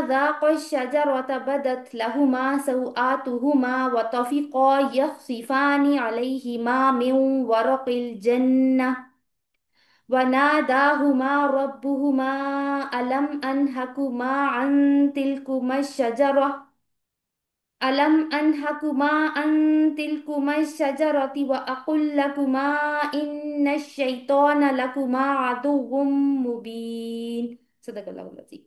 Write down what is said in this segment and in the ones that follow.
ذاقا الشجرة بدت لهما سوآتهما وطفقا يخصفان عليهما من ورق الجنة وناداهما ربهما ألم أنهكما عن تلكما الشجرة ألم أنهكما عن تلكما الشجرة وأقل لكما إن الشيطان لكما عدو مبين صدق الله العظيم।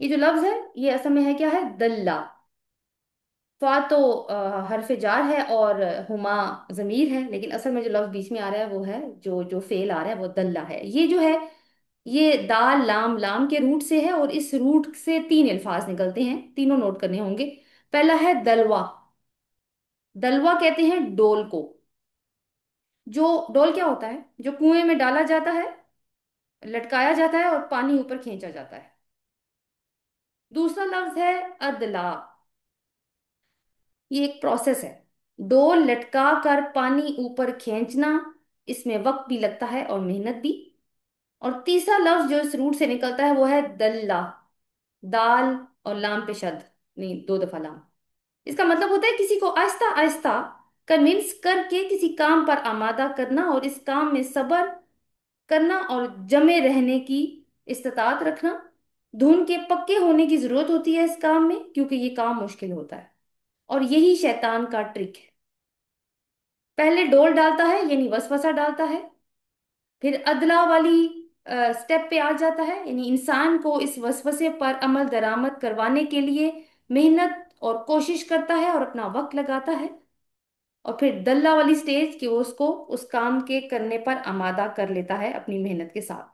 یہ جو لفظ ہے یہ اصل میں ہے کیا ہے؟ دلہ. فا تو حرف جار ہے اور ہما ضمیر ہے، لیکن اصل میں جو لفظ بیچ میں آ رہا ہے وہ ہے، جو فعل آ رہا ہے وہ دلہ ہے. یہ جو ہے یہ دال لام لام کے روٹ سے ہے، اور اس روٹ سے تین الفاظ نکلتے ہیں، تینوں نوٹ کرنے ہوں گے. پہلا ہے دلوا. دلوا کہتے ہیں ڈول کو. جو ڈول کیا ہوتا ہے؟ جو کنویں میں ڈالا جاتا ہے، لٹکایا جاتا ہے اور پانی اوپر کھینچا جاتا ہے. دوسرا لفظ ہے ادلا. یہ ایک پروسیس ہے، ڈول لٹکا کر پانی اوپر کھینچنا. اس میں وقت بھی لگتا ہے اور محنت بھی. اور تیسرا لفظ جو اس روٹ سے نکلتا ہے وہ ہے دلہ. دال اور لام پہ شد، نہیں دو دفعہ لام. اس کا مطلب ہوتا ہے کسی کو آہستہ آہستہ کنونس کر کے کسی کام پر آمادہ کرنا، اور اس کام میں صبر کرنا اور جمے رہنے کی استطاعت رکھنا. دھن کے پکے ہونے کی ضرورت ہوتی ہے اس کام میں، کیونکہ یہ کام مشکل ہوتا ہے. اور یہی شیطان کا ٹرک ہے. پہلے ڈول ڈالتا ہے یعنی وسوسہ ڈالتا ہے، پھر ادلا والی سٹیپ پہ آ جاتا ہے، یعنی انسان کو اس وسوسے پر عمل درآمد کروانے کے لیے محنت اور کوشش کرتا ہے اور اپنا وقت لگاتا ہے. اور پھر دلہ والی سٹیج کہ وہ اس کو اس کام کے کرنے پر آمادہ کر لیتا ہے اپنی محنت کے ساتھ.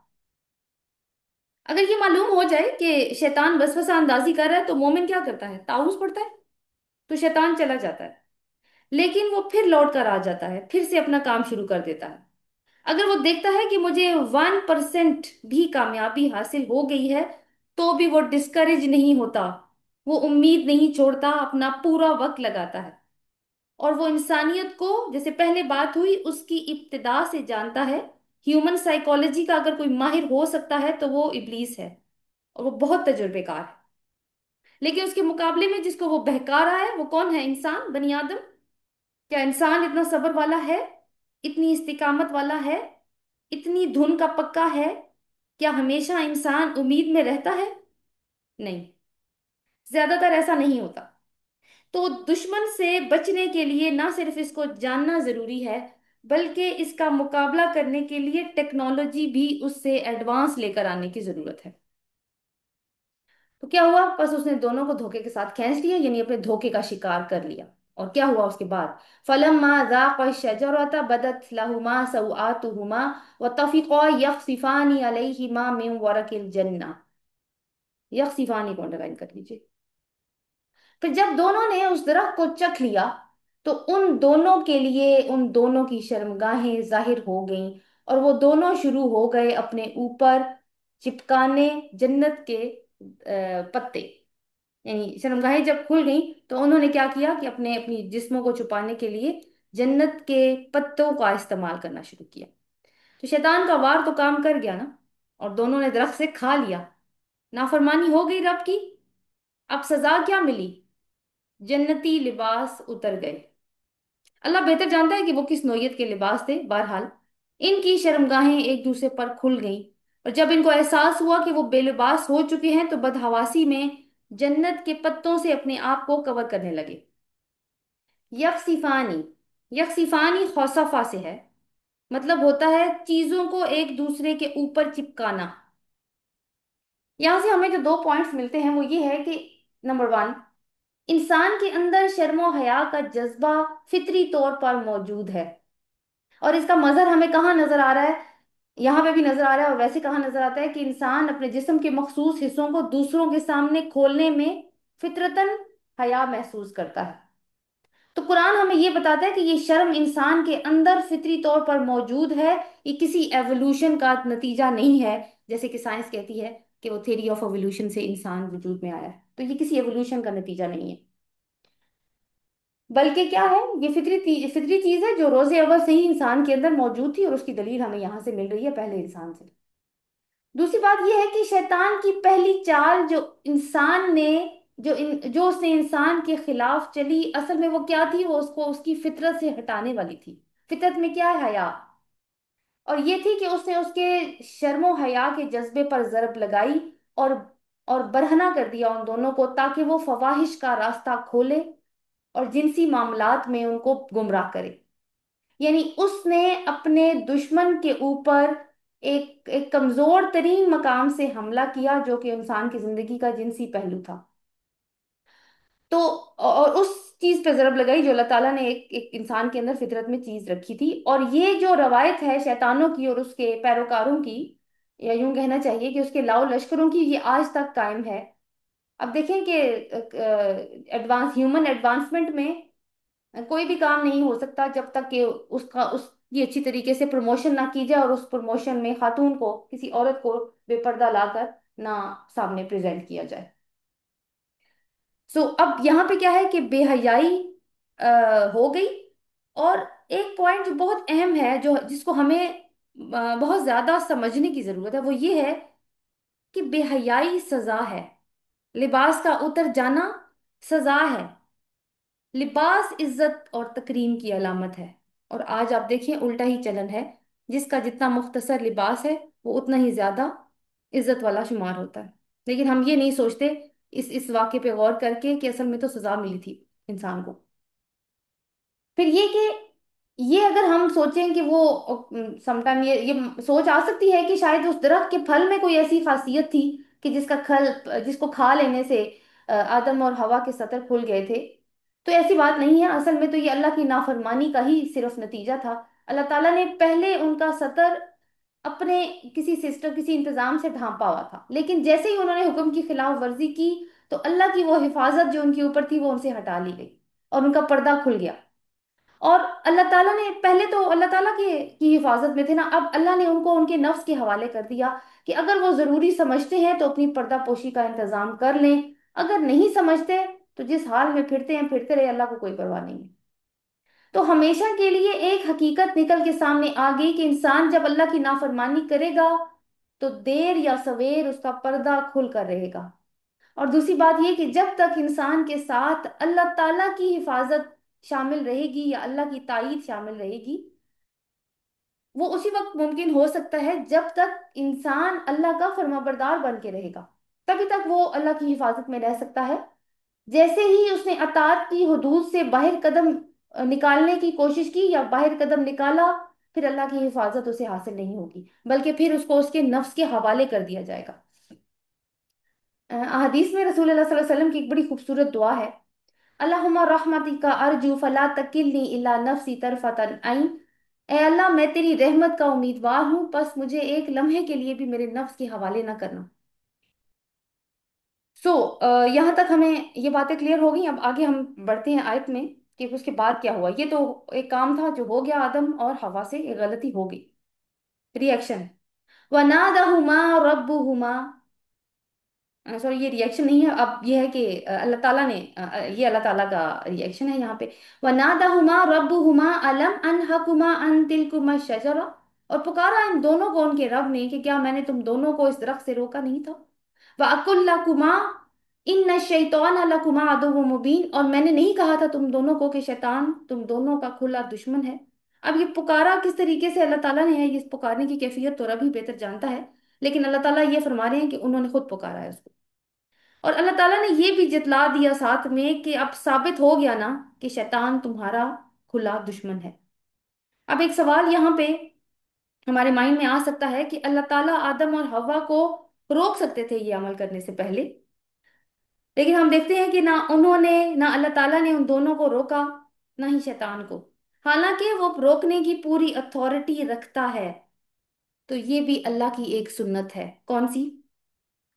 اگر یہ معلوم ہو جائے کہ شیطان وسوسہ اندازی کر رہا ہے تو مومن کیا کرتا ہے؟ تعوذ پڑھتا ہے، تو شیطان چلا جاتا ہے. لیکن وہ پھر لوٹ کر آ جاتا ہے، پھر سے اپنا کام شروع کر دیتا ہے. اگر وہ دیکھتا ہے کہ مجھے 1% بھی کامیابی حاصل ہو گئی ہے تو بھی وہ ڈسکریج نہیں ہوتا، وہ امید نہیں چھوڑتا، اپنا پورا وقت لگاتا ہے. اور وہ انسانیت کو، جیسے پہلے بات ہوئی، اس کی ابتدا سے جانتا ہے. ہیومن سائیکالوجی کا اگر کوئی ماہر ہو سکتا ہے تو وہ ابلیس ہے، اور وہ بہت تجربے کار ہے. لیکن اس کے مقابلے میں جس کو وہ بہکا رہا ہے وہ کون ہے؟ انسان، بنی آدم. کیا انسان اتنا صبر والا ہے؟ اتنی استقامت والا ہے؟ اتنی دھن کا پکا ہے؟ کیا ہمیشہ انسان امید میں رہتا ہے؟ نہیں، زیادہ تر ایسا نہیں ہوتا. تو دشمن سے بچنے کے لیے نہ صرف اس کو جاننا ضروری ہے، بلکہ اس کا مقابلہ کرنے کے لیے ٹیکنالوجی بھی اس سے ایڈوانس لے کر آنے کی ضرورت ہے. تو کیا ہوا؟ بس اس نے دونوں کو دھوکے کے ساتھ کھینچ لیا، یعنی اپنے دھوکے کا شکار کر لیا. اور کیا ہوا اس کے بعد؟ فَلَمَّا ذَاقَا الشَّجَرَةَ بَدَتْ لَهُمَا سَوْآتُهُمَا وَطَفِقَا يَخْصِفَانِ عَلَيْهِمَا مِنْ وَرَقِ الْجَنَّةِ. یخصفانی کو انڈرلائن کر لیجیے. پھر جب دونوں نے اس درخت کو چکھ لیا تو ان دونوں کے لیے ان دونوں کی شرمگاہیں ظاہر ہو گئیں، اور وہ دونوں شروع ہو گئے اپنے اوپر چپکانے جنت کے پتے. یعنی شرمگاہیں جب کھل گئیں تو انہوں نے کیا کیا کہ اپنے اپنی جسموں کو چھپانے کے لیے جنت کے پتوں کا استعمال کرنا شروع کیا. تو شیطان کا وار تو کام کر گیا نا، اور دونوں نے درخت سے کھا لیا. نافرمانی ہو گئی رب کی. اب سزا کیا ملی؟ جنتی لباس اتر گئے. اللہ بہتر جانتا ہے کہ وہ کس نوعیت کے لباس تھے. بہرحال ان کی شرمگاہیں ایک دوسرے پر کھل گئیں، اور جب ان کو احساس ہوا کہ وہ بے لباس ہو چکے ہیں تو بدحواسی میں جنت کے پتوں سے اپنے آپ کو کور کرنے لگے. یکسیفانی، یکسیفانی خوصفہ سے ہے، مطلب ہوتا ہے چیزوں کو ایک دوسرے کے اوپر چپکانا. یہاں سے ہمیں جو دو پوائنٹس ملتے ہیں وہ یہ ہے کہ نمبر ون، انسان کے اندر شرم و حیا کا جذبہ فطری طور پر موجود ہے. اور اس کا مظہر ہمیں کہاں نظر آ رہا ہے؟ یہاں پہ بھی نظر آ رہا ہے، اور ویسے کہاں نظر آتا ہے کہ انسان اپنے جسم کے مخصوص حصوں کو دوسروں کے سامنے کھولنے میں فطرتاً حیا محسوس کرتا ہے. تو قرآن ہمیں یہ بتاتا ہے کہ یہ شرم انسان کے اندر فطری طور پر موجود ہے، یہ کسی ایوولوشن کا نتیجہ نہیں ہے، جیسے کہ سائنس کہتی ہے کہ وہ تھیوری آف ایوولوشن سے انسان وجود میں آیا ہے. تو یہ کسی ایوولوشن کا نتیجہ نہیں ہے، بلکہ کیا ہے؟ یہ فطری چیز ہے جو روز اول سے ہی انسان کے اندر موجود تھی، اور اس کی دلیل ہمیں یہاں سے مل رہی ہے پہلے انسان سے. دوسری بات یہ ہے کہ شیطان کی پہلی چال جو انسان نے جو اس نے انسان کے خلاف چلی، اصل میں وہ کیا تھی؟ وہ اس کو اس کی فطرت سے ہٹانے والی تھی. فطرت میں کیا ہے؟ حیا. اور یہ تھی کہ اس نے اس کے شرم و حیا کے جذبے پر ضرب لگائی، اور برہنہ کر دیا ان دونوں کو، تاکہ وہ فواہش کا راستہ کھولے اور جنسی معاملات میں ان کو گمراہ کرے. یعنی اس نے اپنے دشمن کے اوپر ایک ایک کمزور ترین مقام سے حملہ کیا جو کہ انسان کی زندگی کا جنسی پہلو تھا. تو اور اس چیز پہ ضرب لگائی جو اللہ تعالیٰ نے ایک انسان کے اندر فطرت میں چیز رکھی تھی. اور یہ جو روایت ہے شیطانوں کی اور اس کے پیروکاروں کی، یا یوں کہنا چاہیے کہ اس کے لاؤ لشکروں کی، یہ آج تک قائم ہے. اب دیکھیں کہ ہیومن ایڈوانسمنٹ میں کوئی بھی کام نہیں ہو سکتا جب تک کہ اس کی اچھی طریقے سے پروموشن نہ کی جائے، اور اس پروموشن میں خاتون کو، کسی عورت کو بے پردہ لا کر نہ سامنے پریزنٹ کیا جائے. اب یہاں پہ کیا ہے کہ بے حیائی ہو گئی. اور ایک پوائنٹ جو بہت اہم ہے، جو جس کو ہمیں بہت زیادہ سمجھنے کی ضرورت ہے، وہ یہ ہے کہ بے حیائی سزا ہے. لباس کا اتر جانا سزا ہے. لباس عزت اور تکریم کی علامت ہے. اور آج آپ دیکھیں الٹا ہی چلن ہے. جس کا جتنا مختصر لباس ہے وہ اتنا ہی زیادہ عزت والا شمار ہوتا ہے. لیکن ہم یہ نہیں سوچتے اس واقعے پہ غور کر کے کہ اصل میں تو سزا ملی تھی انسان کو. پھر یہ کہ یہ اگر ہم سوچیں کہ وہ سم ٹائم یہ سوچ آ سکتی ہے کہ شاید اس درخت کے پھل میں کوئی ایسی خاصیت تھی کہ جس کو کھا لینے سے آدم اور ہوا کے سطر کھل گئے تھے. تو ایسی بات نہیں ہے. اصل میں تو یہ اللہ کی نافرمانی کا ہی صرف نتیجہ تھا. اللہ تعالیٰ نے پہلے ان کا سطر اپنے کسی سسٹم، کسی انتظام سے ڈھانپا ہوا تھا، لیکن جیسے ہی انہوں نے حکم کی خلاف ورزی کی تو اللہ کی وہ حفاظت جو ان کے اوپر تھی وہ ان سے ہٹا لی گئی اور ان کا پردہ کھل گیا. اور اللہ تعالیٰ نے پہلے تو اللہ تعالیٰ کی حفاظت میں تھے نا، اب اللہ نے ان کو ان کے نفس کے حوالے کر دیا کہ اگر وہ ضروری سمجھتے ہیں تو اپنی پردہ پوشی کا انتظام کر لیں، اگر نہیں سمجھتے تو جس حال میں پھرتے ہیں پھرتے رہے، اللہ کو کوئی پرواہ نہیں ہے. تو ہمیشہ کے لیے ایک حقیقت نکل کے سامنے آ گئی کہ انسان جب اللہ کی نافرمانی کرے گا تو دیر یا سویر اس کا پردہ کھل کر رہے گا. اور دوسری بات یہ کہ جب تک انسان کے ساتھ اللہ تعالیٰ کی حفاظت شامل رہے گی یا اللہ کی تائید شامل رہے گی، وہ اسی وقت ممکن ہو سکتا ہے جب تک انسان اللہ کا فرما بردار بن کے رہے گا. تبھی تک وہ اللہ کی حفاظت میں رہ سکتا ہے. جیسے ہی اس نے اطاعت کی حدود سے باہر قدم نکالنے کی کوشش کی یا باہر قدم نکالا، پھر اللہ کی حفاظت اسے حاصل نہیں ہوگی، بلکہ پھر اس کو اس کے نفس کے حوالے کر دیا جائے گا. احادیث میں رسول اللہ صلی اللہ علیہ وسلم کی ایک بڑی خوبصورت دعا ہے: اللہم رحمتی کا ارجو فلا تکلنی الا نفسی طرفۃ عین. اے اللہ، میں تیری رحمت کا امیدوار ہوں، بس مجھے ایک لمحے کے لیے بھی میرے نفس کے حوالے نہ کرنا. سو یہاں تک ہمیں یہ باتیں کلیئر ہو گئی. اب آگے ہم بڑھتے ہیں آیت میں کہ اس کے بعد کیا ہوا. یہ تو ایک کام تھا جو ہو گیا، آدم اور حوا سے ایک غلطی ہو گئی. ریئیکشن: وَنَادَهُمَا رَبُّهُمَا. سوری، یہ ریئیکشن نہیں ہے، اب یہ ہے کہ اللہ تعالیٰ نے یہ اللہ تعالیٰ کا ریئیکشن ہے یہاں پہ. وَنَادَهُمَا رَبُّهُمَا أَلَمْ أَنْهَكُمَا عَنْ تِلْكُمَا الشَّجَرَةِ. اور پکارا ان دونوں کو ان کے رب نے کہ کیا میں نے تم دونوں کو اس درخت سے روکا نہیں تھا؟ وَأَقُلْ لَكُمَا إِنَّ الشَّيْطَانَ لَكُمَا عَدُوٌّ مُبِينٌ. اور میں نے نہیں کہا تھا تم دونوں کو کہ شیطان تم دونوں کا کھلا دشمن ہے. اب یہ پکارا کس طریقے سے اللہ تعالیٰ نے ہے، اس پکارنے کی کیفیت تو رب ہی بہتر جانتا ہے، لیکن اللہ تعالیٰ یہ فرما رہے ہیں کہ انہوں نے خود پکارا ہے اس کو. اور اللہ تعالیٰ نے یہ بھی جتلا دیا ساتھ میں کہ اب ثابت ہو گیا نا کہ شیطان تمہارا کھلا دشمن ہے. اب ایک سوال یہاں پہ ہمارے مائنڈ میں آ سکتا ہے کہ اللہ تعالیٰ آدم اور حوا کو روک سکتے تھے یہ عمل کرنے سے پہلے، لیکن ہم دیکھتے ہیں کہ نہ انہوں نے، نہ اللہ تعالیٰ نے ان دونوں کو روکا، نہ ہی شیطان کو، حالانکہ وہ روکنے کی پوری اتھارٹی رکھتا ہے. تو یہ بھی اللہ کی ایک سنت ہے. کون سی؟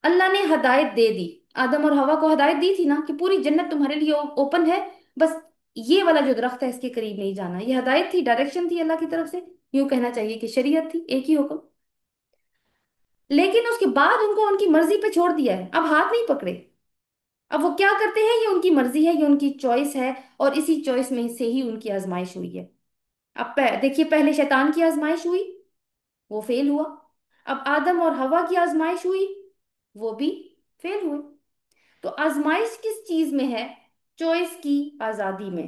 اللہ نے ہدایت دے دی. آدم اور حوا کو ہدایت دی تھی نا کہ پوری جنت تمہارے لیے اوپن ہے، بس یہ والا جو درخت ہے اس کے قریب نہیں جانا. یہ ہدایت تھی، ڈائریکشن تھی اللہ کی طرف سے. یوں کہنا چاہیے کہ شریعت تھی، ایک ہی حکم. لیکن اس کے بعد ان کو ان کی مرضی پہ چھوڑ دیا ہے، اب ہاتھ نہیں پکڑے. اب وہ کیا کرتے ہیں یہ ان کی مرضی ہے، یہ ان کی چوائس ہے، اور اسی چوائس میں سے ہی ان کی آزمائش ہوئی ہے. اب دیکھیے، پہلے شیطان کی آزمائش ہوئی، وہ فیل ہوا. اب آدم اور حوا کی آزمائش ہوئی، وہ بھی فیل ہوئے. تو آزمائش کس چیز میں ہے؟ چوائس کی آزادی میں.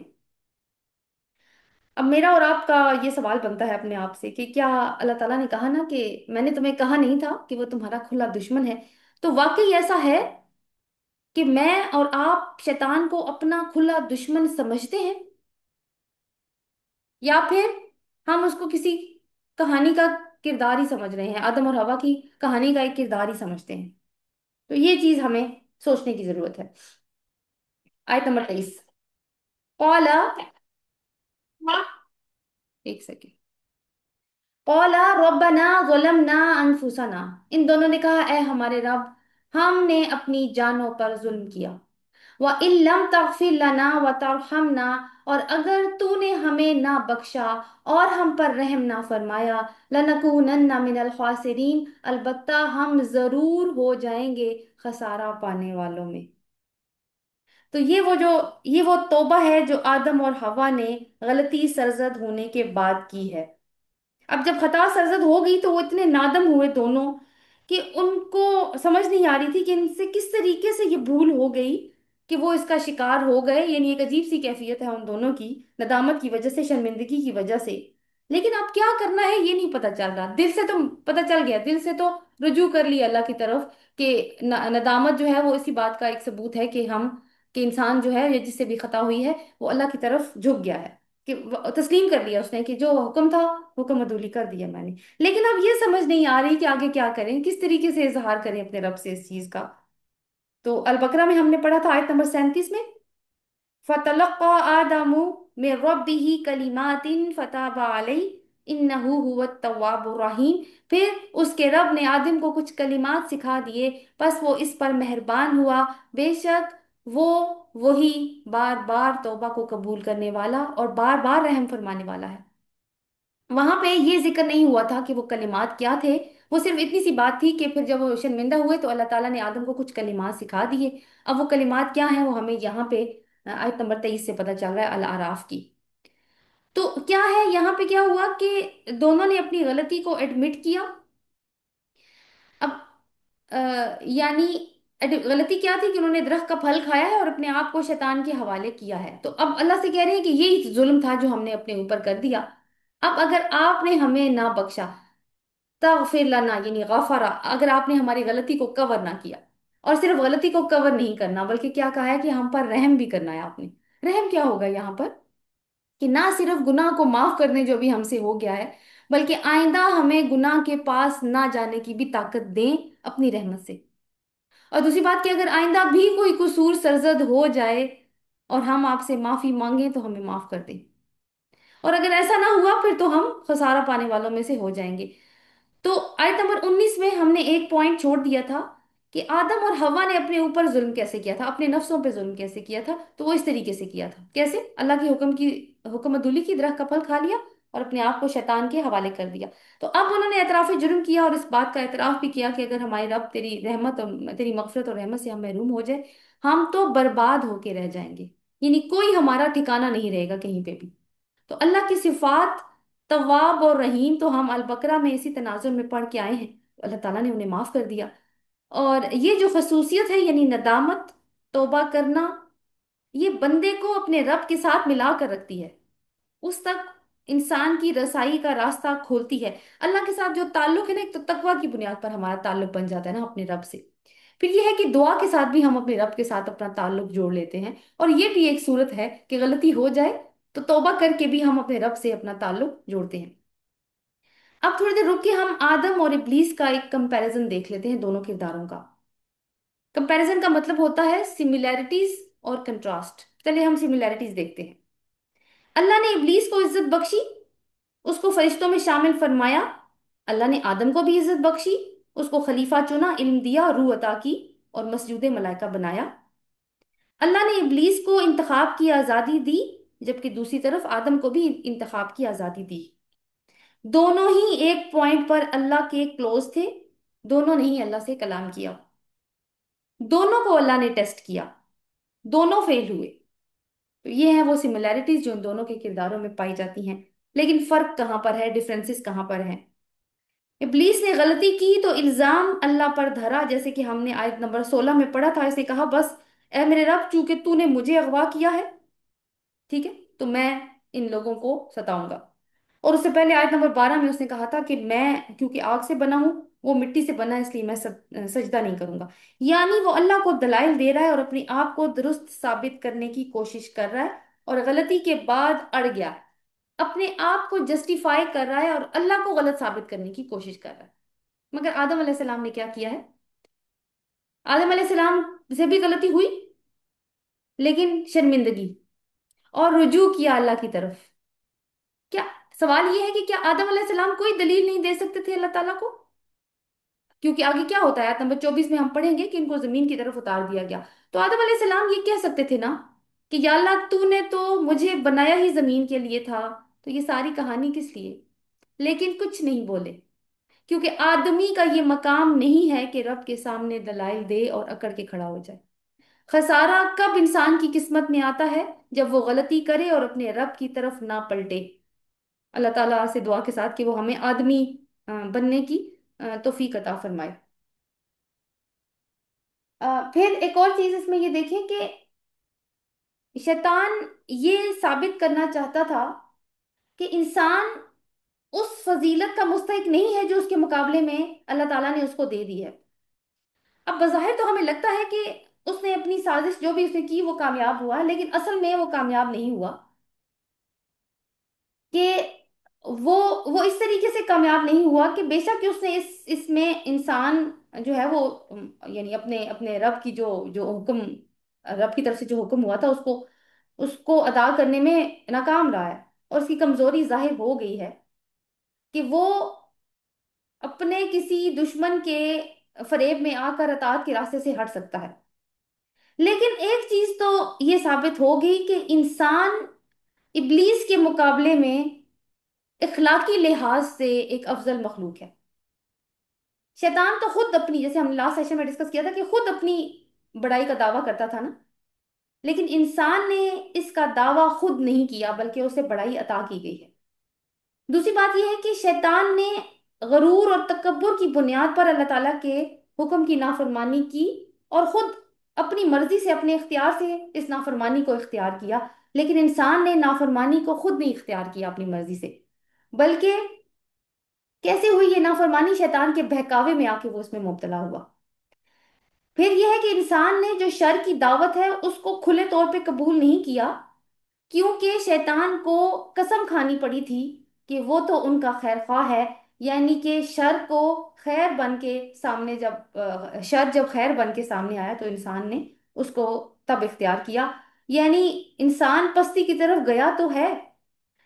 اب میرا اور آپ کا یہ سوال بنتا ہے اپنے آپ سے کہ کیا اللہ تعالیٰ نے کہا نا کہ میں نے تمہیں کہا نہیں تھا کہ وہ تمہارا کھلا دشمن ہے، تو واقعی ایسا ہے کہ میں اور آپ شیطان کو اپنا کھلا دشمن سمجھتے ہیں، یا پھر ہم اس کو کسی کہانی کا کردار ہی سمجھ رہے ہیں، آدم اور حوا کی کہانی کا ایک کردار ہی سمجھتے ہیں۔ تو یہ چیز ہمیں سوچنے کی ضرورت ہے۔ آیت نمبر 23، قالا، ایک سیکنڈ، قالا ربنا ظلمنا انفسنا، ان دونوں نے کہا اے ہمارے رب، ہم نے اپنی جانوں پر ظلم کیا، وَإِن لَمْ تَغْفِرْ لَنَا وَتَرْحَمْنَا، اور اگر تو نے ہمیں نہ بخشا اور ہم پر رحم نہ فرمایا، لَنَكُونَنَّ مِنَ الْخَاسِرِينَ، البتہ ہم ضرور ہو جائیں گے خسارہ پانے والوں میں۔ تو یہ وہ توبہ ہے جو آدم اور حوا نے غلطی سرزد ہونے کے بعد کی ہے۔ اب جب خطا سرزد ہو گئی تو وہ اتنے نادم ہوئے دونوں کہ ان کو سمجھ نہیں آ رہی تھی کہ ان سے کس طریقے سے یہ بھول ہو گئی کہ وہ اس کا شکار ہو گئے، یعنی ایک عجیب سی کیفیت ہے ان دونوں کی، ندامت کی وجہ سے، شرمندگی کی وجہ سے۔ لیکن اب کیا کرنا ہے یہ نہیں پتا چل رہا، دل سے تو پتا چل گیا، دل سے تو رجوع کر لیا اللہ کی طرف کہ ندامت جو ہے وہ اسی بات کا ایک ثبوت ہے کہ انسان جو ہے یا جس سے بھی خطا ہوئی ہے وہ اللہ کی طرف جھک گیا ہے، کہ تسلیم کر لیا اس نے کہ جو حکم تھا حکم عدولی کر دیا میں نے۔ لیکن اب یہ سمجھ نہیں آ رہی کہ آگے کیا کریں، کس طریقے سے اظہار کریں اپنے رب سے اس چیز کا۔ تو البقرہ میں ہم نے پڑھا تھا آیت نمبر 37 میں، فَتَلَقَّى آدَمُ مِن رَبِّهِ كَلِمَاتٍ فَتَابَ عَلَيْهِ إِنَّهُ هُوَ التَّوَّابُ الرَّحِيمُ، پھر اس کے رب نے آدم کو کچھ کلمات سکھا دیے، پس وہ اس پر مہربان ہوا، بے شک وہ وہی بار بار توبہ کو قبول کرنے والا اور بار بار رحم فرمانے والا ہے۔ وہاں پہ یہ ذکر نہیں ہوا تھا کہ وہ کلمات کیا تھے، وہ صرف اتنی سی بات تھی کہ پھر جب وہ شرمندہ ہوئے تو اللہ تعالیٰ نے آدم کو کچھ کلمات سکھا دیے۔ اب وہ کلمات کیا ہیں وہ ہمیں یہاں پہ آیت نمبر 23 سے پتہ چل رہا ہے، الاعراف کی۔ تو کیا ہے یہاں پہ، کیا ہوا کہ دونوں نے اپنی غلطی کو ایڈمٹ کیا۔ اب یعنی غلطی کیا تھی کہ انہوں نے درخت کا پھل کھایا ہے اور اپنے آپ کو شیطان کے حوالے کیا ہے، تو اب اللہ سے کہہ رہے ہیں کہ یہی ظلم تھا جو ہم نے اپنے اوپر کر دیا۔ اب اگر آپ نے ہمیں نہ بخشا، تغفر لنا یعنی غفرا، اگر آپ نے ہماری غلطی کو کور نہ کیا، اور صرف غلطی کو کور نہیں کرنا بلکہ کیا کہا ہے کہ ہم پر رحم بھی کرنا ہے آپ نے۔ رحم کیا ہوگا یہاں پر، کہ نہ صرف گناہ کو معاف کرنے جو بھی ہم سے ہو گیا ہے، بلکہ آئندہ ہمیں گناہ کے پاس نہ جانے کی بھی طاقت دیں اپنی رحمت سے۔ اور دوسری بات کہ اگر آئندہ بھی کوئی قصور سرزد ہو جائے اور ہم آپ سے معافی مانگیں تو ہمیں معاف کر دیں، اور اگر ایسا نہ ہوا پھر تو ہم خسارہ پانے والوں میں سے ہو جائیں گے۔ تو آیت نمبر 19 میں ہم نے ایک پوائنٹ چھوڑ دیا تھا کہ آدم اور حوا نے اپنے اوپر ظلم کیسے کیا تھا، اپنے نفسوں پہ ظلم کیسے کیا تھا، تو وہ اس طریقے سے کیا تھا، کیسے؟ اللہ کے حکم عدولی کی، درخت کا پھل کھا لیا اور اپنے آپ کو شیطان کے حوالے کر دیا۔ تو اب انہوں نے اعتراف جرم کیا اور اس بات کا اعتراف بھی کیا کہ اگر ہمارے رب تیری رحمت اور تیری مغفرت اور رحمت سے ہم محروم ہو جائے، ہم تو برباد ہو کے رہ جائیں گے، یعنی کوئی ہمارا ٹھکانہ نہیں رہے گا کہیں پہ بھی۔ تو اللہ کی صفات تواب اور رحیم تو ہم البقرہ میں اسی تناظر میں پڑھ کے آئے ہیں، اللہ تعالیٰ نے انہیں معاف کر دیا۔ اور یہ جو خصوصیت ہے یعنی ندامت، توبہ کرنا، یہ بندے کو اپنے رب کے ساتھ ملا کر رکھتی ہے، اس تک انسان کی رسائی کا راستہ کھولتی ہے۔ اللہ کے ساتھ جو تعلق ہے نا، ایک تو تقوی کی بنیاد پر ہمارا تعلق بن جاتا ہے نا اپنے رب سے، پھر یہ ہے کہ دعا کے ساتھ بھی ہم اپنے رب کے ساتھ اپنا تعلق جوڑ لیتے ہیں، اور یہ بھی ایک صورت ہے کہ غلطی ہو جائے تو توبہ کر کے بھی ہم اپنے رب سے اپنا تعلق جوڑتے ہیں۔ اب تھوڑی دیر رک کے ہم آدم اور ابلیس کا ایک کمپیریزن دیکھ لیتے ہیں، دونوں کرداروں کا۔ کمپیریزن کا مطلب ہوتا ہے سملیرٹیز اور کنٹراسٹ۔ چلیے ہم سملیرٹیز دیکھتے ہیں۔ اللہ نے ابلیس کو عزت بخشی، اس کو فرشتوں میں شامل فرمایا۔ اللہ نے آدم کو بھی عزت بخشی، اس کو خلیفہ چنا، علم دیا، روح عطا کی اور مسجود ملائکہ بنایا۔ اللہ نے ابلیس کو انتخاب کی آزادی دی، جبکہ دوسری طرف آدم کو بھی انتخاب کی آزادی دی۔ دونوں ہی ایک پوائنٹ پر اللہ کے کلوز تھے، دونوں نے ہی اللہ سے کلام کیا، دونوں کو اللہ نے ٹیسٹ کیا، دونوں فیل ہوئے۔ تو یہ ہیں وہ سملیرٹیز جو ان دونوں کے کرداروں میں پائی جاتی ہیں، لیکن فرق کہاں پر ہے، ڈفرینسز کہاں پر ہیں؟ ابلیس نے غلطی کی تو الزام اللہ پر دھرا، جیسے کہ ہم نے آیت نمبر 16 میں پڑھا تھا، اسے کہا بس اے میرے رب چونکہ تو نے مجھے اغوا کیا ہے، ٹھیک ہے، تو میں ان لوگوں کو ستاؤں گا۔ اور اس سے پہلے آیت نمبر 12 میں اس نے کہا تھا کہ میں کیونکہ آگ سے بنا ہوں، وہ مٹی سے بنا ہے، اس لیے میں سجدہ نہیں کروں گا۔ یعنی وہ اللہ کو دلائل دے رہا ہے اور اپنی آپ کو درست ثابت کرنے کی کوشش کر رہا ہے، اور غلطی کے بعد اڑ گیا، اپنے آپ کو جسٹیفائی کر رہا ہے اور اللہ کو غلط ثابت کرنے کی کوشش کر رہا ہے۔ مگر آدم علیہ السلام نے کیا کیا ہے؟ آدم علیہ السلام سے بھی غلطی ہوئی، لیکن شرمندگی اور رجوع کیا اللہ کی طرف۔ کیا سوال یہ ہے کہ کیا آدم علیہ السلام کوئی دلیل نہیں دے سکتے تھے اللہ تعالیٰ کو؟ کیونکہ آگے کیا ہوتا ہے، آیت نمبر 24 میں ہم پڑھیں گے کہ ان کو زمین کی طرف اتار دیا گیا۔ تو آدم علیہ السلام یہ کہہ سکتے تھے نا کہ یا اللہ تو نے تو مجھے بنایا ہی زمین کے لیے تھا، تو یہ ساری کہانی کس لیے؟ لیکن کچھ نہیں بولے، کیونکہ آدمی کا یہ مقام نہیں ہے کہ رب کے سامنے دلائل دے اور اکڑ کے کھڑا ہو جائے۔ خسارہ کب انسان کی قسمت میں آتا ہے؟ جب وہ غلطی کرے اور اپنے رب کی طرف نہ پلٹے۔ اللہ تعالیٰ سے دعا کے ساتھ کہ وہ ہمیں آدمی بننے کی توفیق عطا فرمائے۔ پھر ایک اور چیز اس میں یہ دیکھیں کہ شیطان یہ ثابت کرنا چاہتا تھا کہ انسان اس فضیلت کا مستحق نہیں ہے جو اس کے مقابلے میں اللہ تعالیٰ نے اس کو دے دی ہے۔ اب بظاہر تو ہمیں لگتا ہے کہ اس نے اپنی سازش جو بھی اس نے کی وہ کامیاب ہوا، لیکن اصل میں وہ کامیاب نہیں ہوا۔ کہ وہ وہ اس طریقے سے کامیاب نہیں ہوا کہ بے شک اس نے اس میں انسان جو ہے وہ یعنی اپنے اپنے رب کی جو حکم، رب کی طرف سے جو حکم ہوا تھا اس کو ادا کرنے میں ناکام رہا ہے، اور اس کی کمزوری ظاہر ہو گئی ہے کہ وہ اپنے کسی دشمن کے فریب میں آ کر اطاعت کے راستے سے ہٹ سکتا ہے۔ لیکن ایک چیز تو یہ ثابت ہو گئی کہ انسان ابلیس کے مقابلے میں اخلاقی لحاظ سے ایک افضل مخلوق ہے۔ شیطان تو خود اپنی، جیسے ہم لاسٹ سیشن میں ڈسکس کیا تھا کہ خود اپنی بڑائی کا دعویٰ کرتا تھا نا، لیکن انسان نے اس کا دعویٰ خود نہیں کیا بلکہ اسے بڑائی عطا کی گئی ہے۔ دوسری بات یہ ہے کہ شیطان نے غرور اور تکبر کی بنیاد پر اللہ تعالیٰ کے حکم کی نافرمانی کی، اور خود اپنی مرضی سے اپنے اختیار سے اس نافرمانی کو اختیار کیا۔ لیکن انسان نے نافرمانی کو خود نہیں اختیار کیا اپنی مرضی سے، بلکہ کیسے ہوئی یہ نافرمانی؟ شیطان کے بہکاوے میں آ کے وہ اس میں مبتلا ہوا۔ پھر یہ ہے کہ انسان نے جو شر کی دعوت ہے اس کو کھلے طور پہ قبول نہیں کیا، کیونکہ شیطان کو قسم کھانی پڑی تھی کہ وہ تو ان کا خیر خواہ ہے، یعنی کہ شر کو خیر بن کے سامنے شر جب خیر بن کے سامنے آیا تو انسان نے اس کو تب اختیار کیا۔ یعنی انسان پستی کی طرف گیا تو ہے،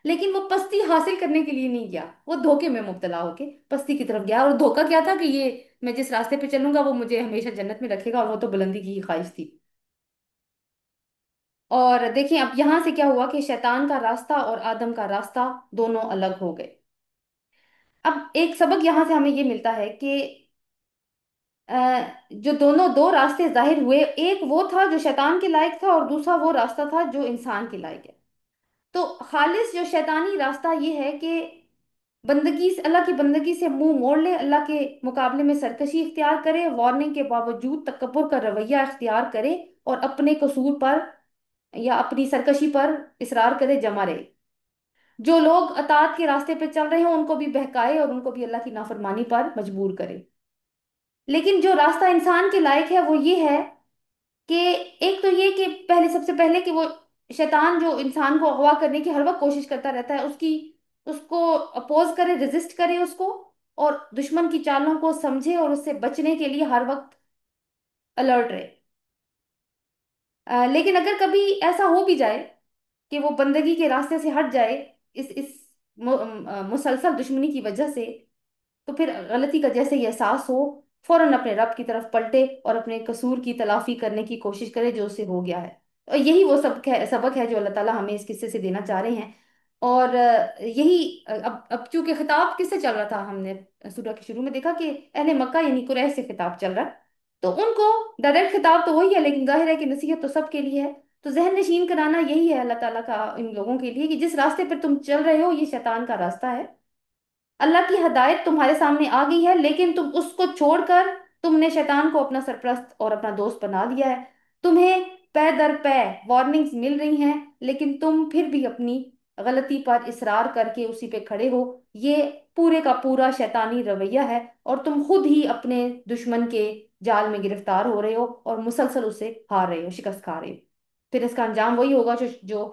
لیکن وہ پستی حاصل کرنے کے لیے نہیں گیا، وہ دھوکے میں مبتلا ہو کے پستی کی طرف گیا، اور دھوکا کیا تھا کہ یہ میں جس راستے پہ چلوں گا وہ مجھے ہمیشہ جنت میں رکھے گا، اور وہ تو بلندی کی ہی خواہش تھی۔ اور دیکھیں اب یہاں سے کیا ہوا کہ شیطان کا راستہ اور آدم کا راستہ دونوں الگ ہو گئے۔ اب ایک سبق یہاں سے ہمیں یہ ملتا ہے کہ جو دونوں دو راستے ظاہر ہوئے، ایک وہ تھا جو شیطان کے لائق تھا اور دوسرا وہ راستہ تھا جو انسان کے لائق ہے۔ تو خالص جو شیطانی راستہ یہ ہے کہ بندگی سے، اللہ کی بندگی سے منہ موڑ لے، اللہ کے مقابلے میں سرکشی اختیار کرے، وارننگ کے باوجود تکبر کا رویہ اختیار کرے، اور اپنے قصور پر یا اپنی سرکشی پر اصرار کرے، جمع رہے۔ جو لوگ اطاعت کے راستے پہ چل رہے ہوں ان کو بھی بہکائے اور ان کو بھی اللہ کی نافرمانی پر مجبور کرے۔ لیکن جو راستہ انسان کے لائق ہے وہ یہ ہے کہ ایک تو یہ کہ پہلے، سب سے پہلے کہ وہ شیطان جو انسان کو اغوا کرنے کی ہر وقت کوشش کرتا رہتا ہے، اس کو اپوز کرے، ریزسٹ کرے اس کو، اور دشمن کی چالوں کو سمجھے اور اس سے بچنے کے لیے ہر وقت الرٹ رہے۔ لیکن اگر کبھی ایسا ہو بھی جائے کہ وہ بندگی کے راستے سے ہٹ جائے اس مسلسل دشمنی کی وجہ سے، تو پھر غلطی کا جیسے ہی احساس ہو فوراً اپنے رب کی طرف پلٹے اور اپنے قصور کی تلافی کرنے کی کوشش کرے جو اس سے ہو گیا ہے۔ اور یہی وہ سبق ہے جو اللہ تعالیٰ ہمیں اس قصے سے دینا چاہ رہے ہیں۔ اور یہی اب چونکہ خطاب کس سے چل رہا تھا، ہم نے سورہ کے شروع میں دیکھا کہ اہل مکہ یعنی قریش سے خطاب چل رہا ہے، تو ان کو ڈائریکٹ خطاب تو وہی ہے، لیکن ظاہر ہے کہ نصیحت تو سب کے لیے ہے۔ تو ذہن نشین کرانا یہی ہے اللہ تعالیٰ کا ان لوگوں کے لیے کہ جس راستے پر تم چل رہے ہو یہ شیطان کا راستہ ہے۔ اللہ کی ہدایت تمہارے سامنے آ گئی ہے، لیکن تم اس کو چھوڑ کر تم نے شیطان کو اپنا سرپرست اور اپنا دوست بنا لیا ہے۔ تمہیں پے در پے وارننگز مل رہی ہیں، لیکن تم پھر بھی اپنی غلطی پر اصرار کر کے اسی پہ کھڑے ہو۔ یہ پورے کا پورا شیطانی رویہ ہے، اور تم خود ہی اپنے دشمن کے جال میں گرفتار ہو رہے ہو اور مسلسل اسے ہار رہے ہو، شکست کھا رہے ہو۔ پھر اس کا انجام وہی ہوگا جو